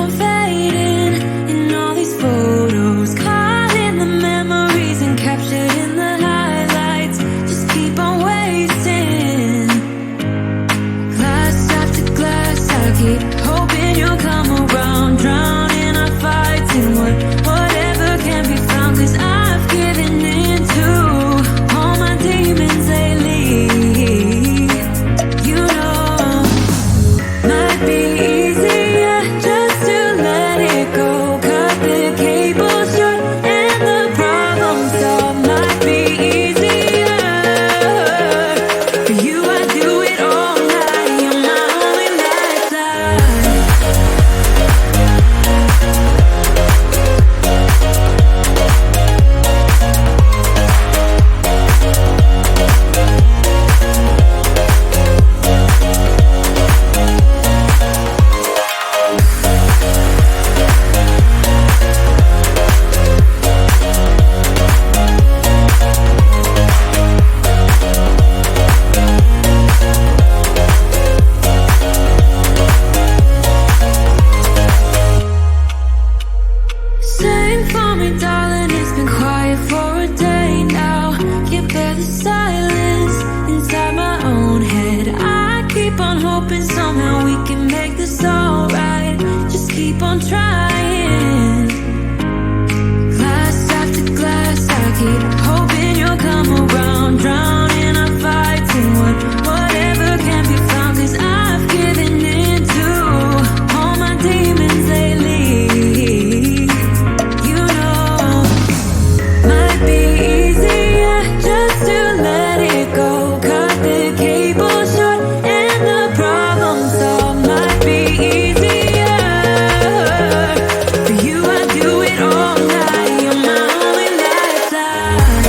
on fading in all these photos, caught in the memories and captured in the highlights. Just keep on wasting. Glass after glass, I keep hoping you'll come around, drowning our fights in whatever can be found. 'Cause I've given in to all my demons lately. You know, might be easier just to let it go. Cut the cable short and the problem solved. Might be easier for you. I do it all night. You're my only lifeline. Sing for me, darling, it's been quiet for a day now. Can't bear the silence inside my own head. I keep on hoping somehow we can make this alright. Just keep on trying. Glass after glass, I keep hoping you'll come around, drowning our fights in whatever can be found. 'Cause I've given in to all my demons lately. You know, might be easier just to let it go. Cut the cable short and the problem solved. Might be easier for you. I do it all night. You're my only lifeline.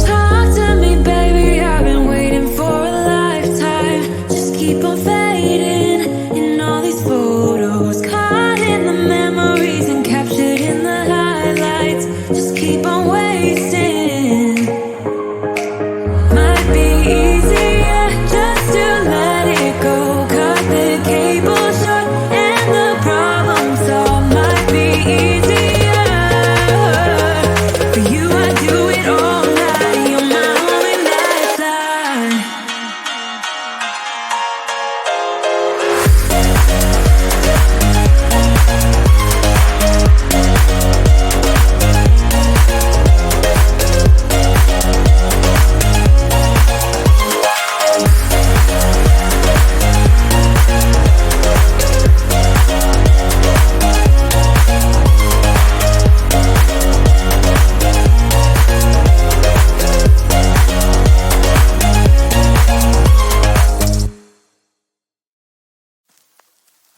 Talk to me, baby, I've been waiting for a lifetime. Just keep on fading in all these photos, caught in the memories and captured in the highlights. Just keep on wasting. Might be easier just to let it go. Cut the cable short and the problem solved. Might be easier for you. I do it all night. You're my only lifeline.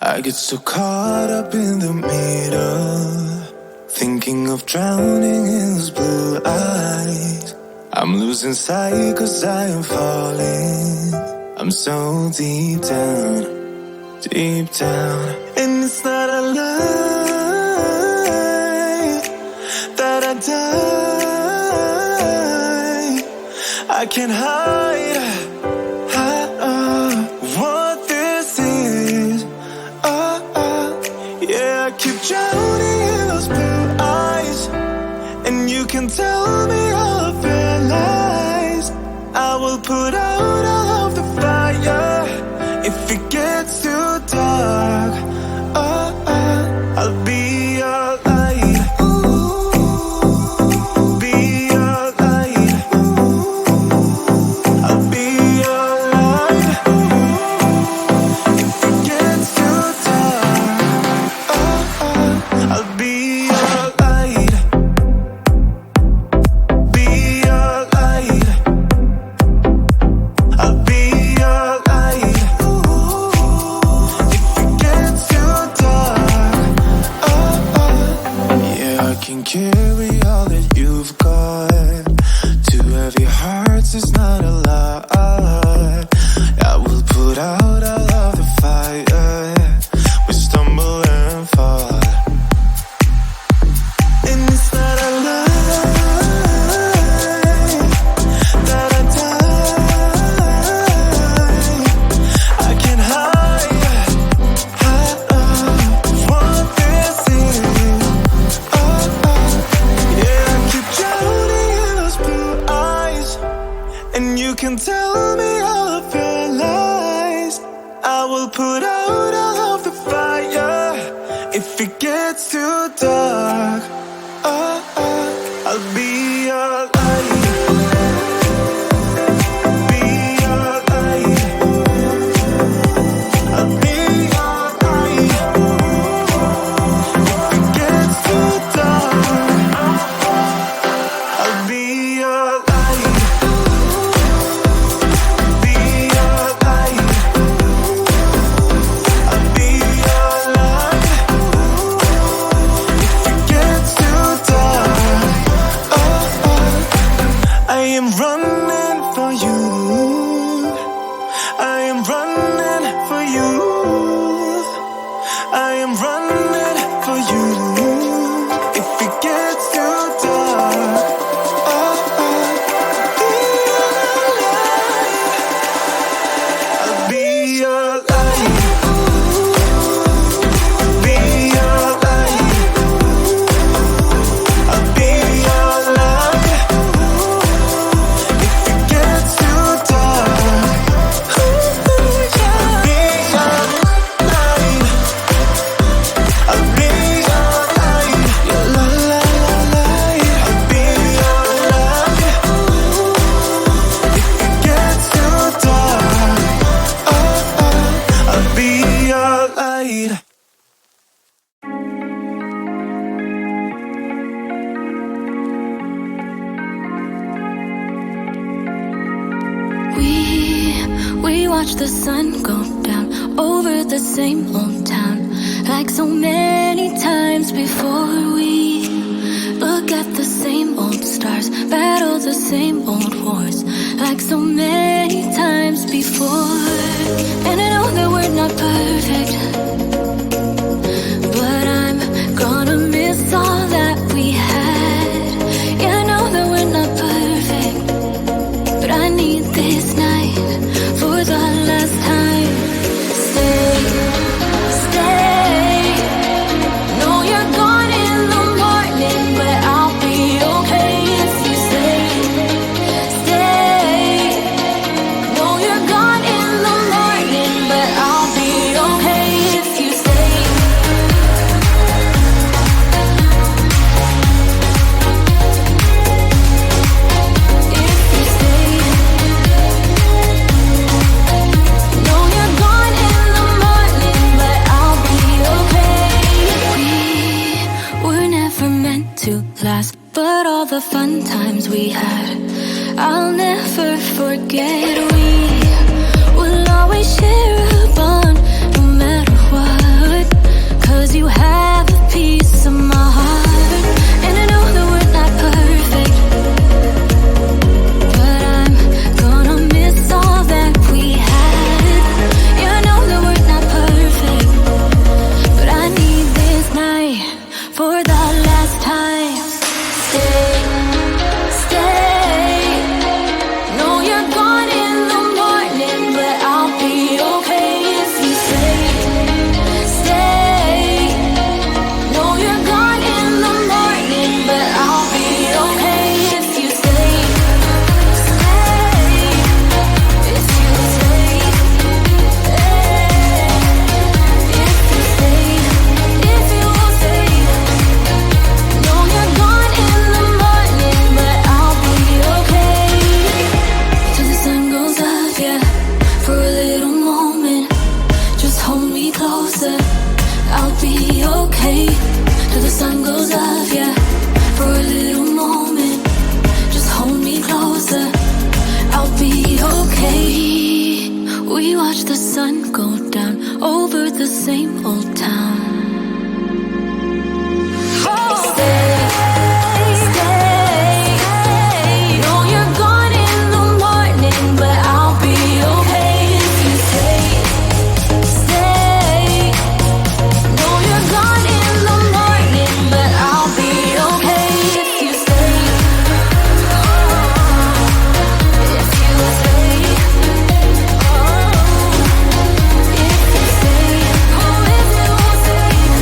I get so caught up in the middle, thinking of drowning in those blue eyes. I'm losing sight 'cause I am falling. I'm so deep down, and it's not a lie that I die. I can't hide what this is. Yeah, I keep drowning in those blue eyes, and you can tell me all of your lies. I will put out all of the fire if it gets too dark. I'll be your light. Be your light. I'll be your light. If it gets too dark, I'll be your light. Be your light. If it gets too dark, I'll be your light. Be your light. I'll be your light. If it gets too dark, I'll be your light. Be your light. I'll be your light. If it gets too dark, I am running for you. I am running for you. I am running for you. If it gets too dark, I'll be your light. Be your light. I'll be your light. If it gets too dark, I'll be your light. I'll be your light. Your light. I'll be your light. If it gets too dark, I'll be your light. We watch the sun go down over the same old town, like so many times before. We look at the same old stars, battle the same old wars, like so many times before. And I know that we're not perfect, but I'm gonna miss all that we had. Yeah, I know that we're not perfect, but I need this night for the last time. Stay, stay. Know you're gone in the morning, but I'll be okay if you stay. Stay. Know you're gone in the morning, but I'll be okay if you stay. If you stay. Know you're gone in the morning, but I'll be okay. We were never meant to last, but all the fun times we had, I'll never forget. We will always share a bond, no matter what, 'cause you have a piece of my heart. And I know that we're not perfect, but I'm gonna miss all that we had. Yeah, I know that we're not perfect, but I need this night for the last time. Stay, stay. Know you're gone in the morning, but I'll be okay if you stay. Stay. Know you're gone in the morning, but I'll be okay if you stay. Stay. If you stay. If you stay. If you stay. Know you're gone in the morning, but I'll be okay. Till the sun goes up, yeah, for a little moment. Just hold me closer, I'll be okay. Till the sun goes up, yeah, for a little moment. Just hold me closer, I'll be okay. We watch the sun go down over the same old town. Stay, stay. Know you're gone in the morning, but I'll be okay if you stay. Stay. Know you're gone in the morning, but I'll be okay if you stay. If you stay. If you stay. Oh, if you stay.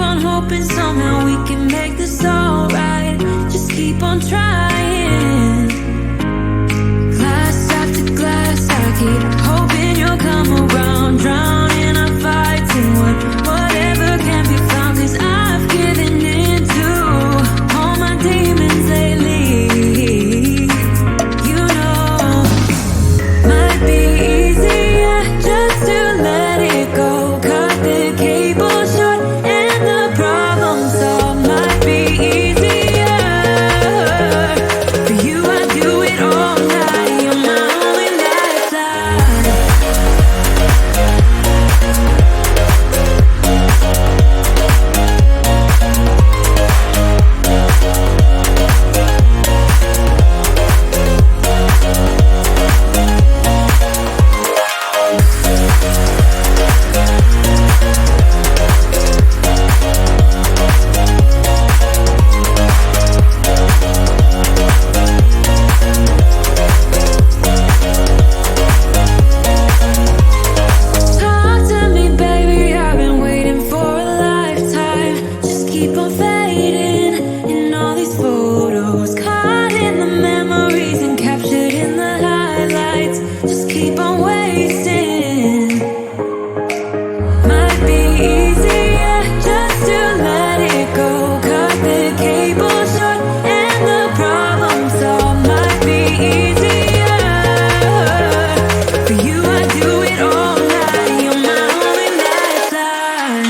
keep on hoping somehow we can make this alright. Just keep on trying. Glass after glass, I keep hoping you'll come around. Drowning our fights in whatever can be found. 'Cause I've given in to all my demons lately. You know, might be easier just to let it go. Cut the cable short and the problem solved. Might be easier for you. I do it all night. You're my only lifeline. Talk to me, baby, I've been waiting for a lifetime. Just keep on fading in all these photos, caught in the memories and captured in the highlights. Just keep on wasting. Might be easier just to let it go. Cut the cable short and the problem solved. Might be easier for you. I do it all night. You're my only lifeline.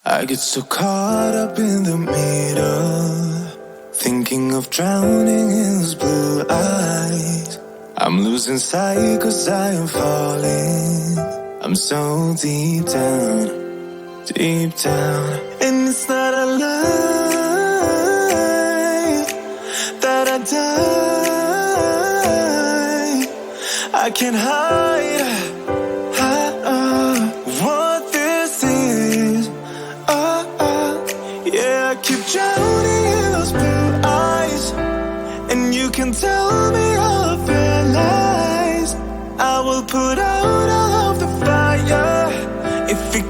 I get so caught up in the meter, thinking of drowning in those blue eyes. I'm losing sight 'cause I am falling. I'm so deep down, and it's not a lie that I die. I can't hide what this is. Yeah, I keep drowning in those blue eyes, and you can tell me all of your lies. I will put out all of the fire if it